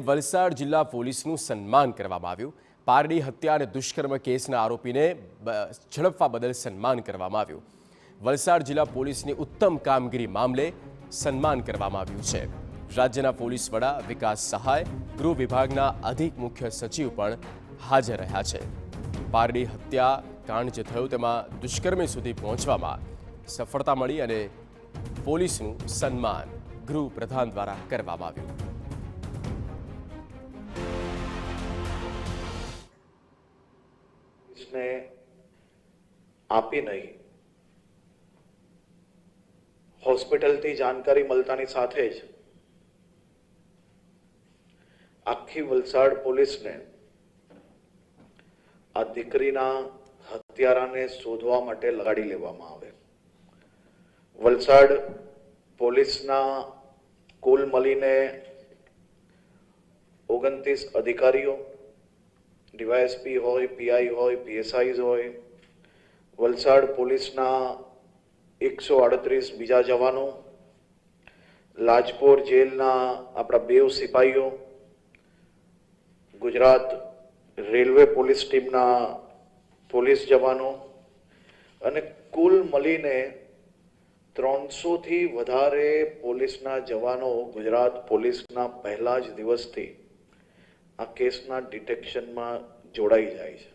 વલસાડ જિલ્લા પોલીસનું સન્માન કરવામાં આવ્યું। પારડી હત્યા અને દુષ્કર્મ કેસના આરોપીને ઝડપવા બદલ સન્માન કરવામાં આવ્યું। વલસાડ જિલ્લા પોલીસની ઉત્તમ કામગીરી મામલે સન્માન કરવામાં આવ્યું છે। રાજ્યના પોલીસ વડા વિકાસ સહાય, ગૃહ વિભાગના અધિક મુખ્ય સચિવ પણ હાજર રહ્યા છે। પારડી હત્યા કાંડ જે થયો તેમાં દુષ્કર્મ સુધી પહોંચવામાં સફળતા મળી અને પોલીસનું સન્માન ગૃહ પ્રધાન દ્વારા કરવામાં આવ્યું। इसने आपी नहीं हॉस्पिटल थी जानकारी मलतानी साथे ज आखी वलसाड पुलिस ने आ दीकरीना हत्याराने शोधवा माटे लगाड़ी लेवामां आवे। वलसाड पोलीसना कुल मळीने 29 अधिकारीओ, ડીવાયએસપી હોય, પીઆઈ હોય, પીએસઆઈ હોય, વલસાડ પોલીસના 138 બીજા જવાનો, લાજપોર જેલના આપણા 2 સિપાહીઓ, ગુજરાત રેલવે પોલીસ ટીમના પોલીસ જવાનો અને કુલ મળીને 300 થી વધારે પોલીસના જવાનો ગુજરાત પોલીસના પહેલા જ દિવસથી આ કેસના ડિટેક્શનમાં જોડાઈ જાય છે।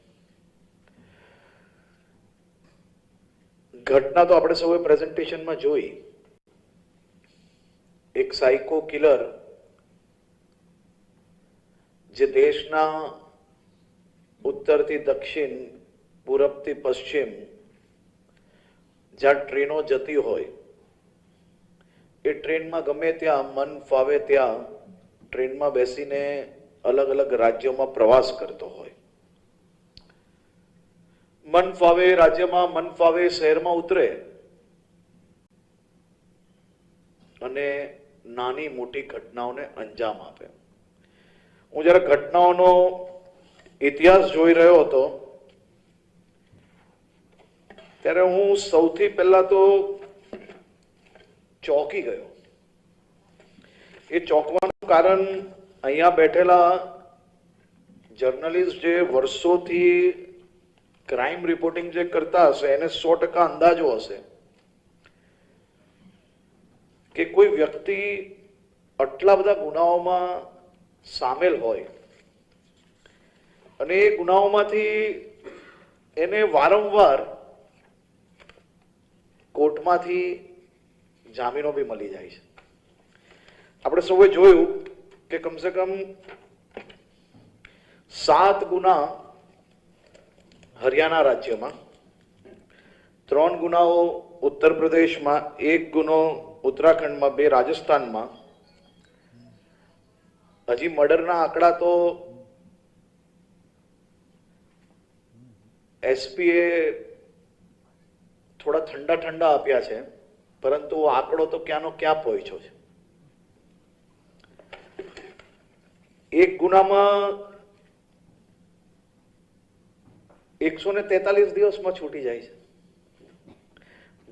ઘટના તો આપણે સૌએ પ્રેઝન્ટેશનમાં જોઈ। એક સાયકો કિલર જે દેશના ઉત્તરથી દક્ષિણ, પૂરબથી પશ્ચિમ જ્યાં ટ્રેનો જતી હોય એ ટ્રેનમાં ગમે ત્યાં મન ફાવે ત્યાં ટ્રેનમાં બેસીને अलग अलग राज्यों में प्रवास करते हो। मन फावे राज्य में, मन फावे शहर में उतरे अने नानी मोटी घटनाओं ने अंजाम आपे। हूँ जरा घटनाओं इतिहास जोई रह्यो हतो त्यारे हूँ सौथी पहला तो चौंकी गयो। ये चौंकवानुं कारण અહીંયા બેઠેલા જર્નલિસ્ટ જે વર્ષોથી ક્રાઇમ રિપોર્ટિંગ જે કરતા હશે એને 100% અંદાજો હશે કે કોઈ વ્યક્તિ આટલા બધા ગુનાઓમાં સામેલ હોય અને એ ગુનાઓમાંથી એને વારંવાર કોર્ટમાંથી જામીનો બી મળી જાય છે। આપણે સૌએ જોયું કે कम से कम 7 गुना हरियाणा राज्य में, 3 गुनाओ उत्तर प्रदेश में, 1 गुनो उत्तराखंड में, 2 राजस्थान में। हजी मर्डर ना आंकड़ा तो एसपीए थोड़ा ठंडा ठंडा आप्या छे, परंतु आंकड़ो तो क्यानो क्या पहोंच्यो छे। एक गुना में 143 दिवस में छूटी जाए,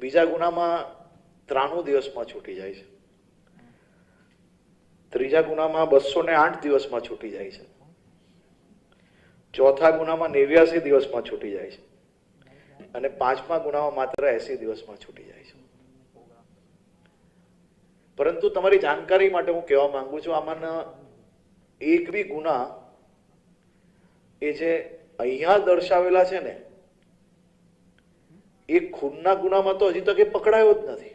बीजा गुना में 93 दिवस में छूटी जाए, तीजा गुना में 208 दिवस में छूटी जाए, चौथा गुना में 89 दिवस में छूटी जाए અને પાંચમા ગુનામાં માત્ર 80 દિવસ में छूटी जाए। परंतु तमारी जानकारी माटे हूँ कहेवा मांगू छूं आमाना एक भी गुना ए जे अहींया दर्शावेला छे ने ए खूनना गुनामां तो हजी तक पकड़ायो ज नथी।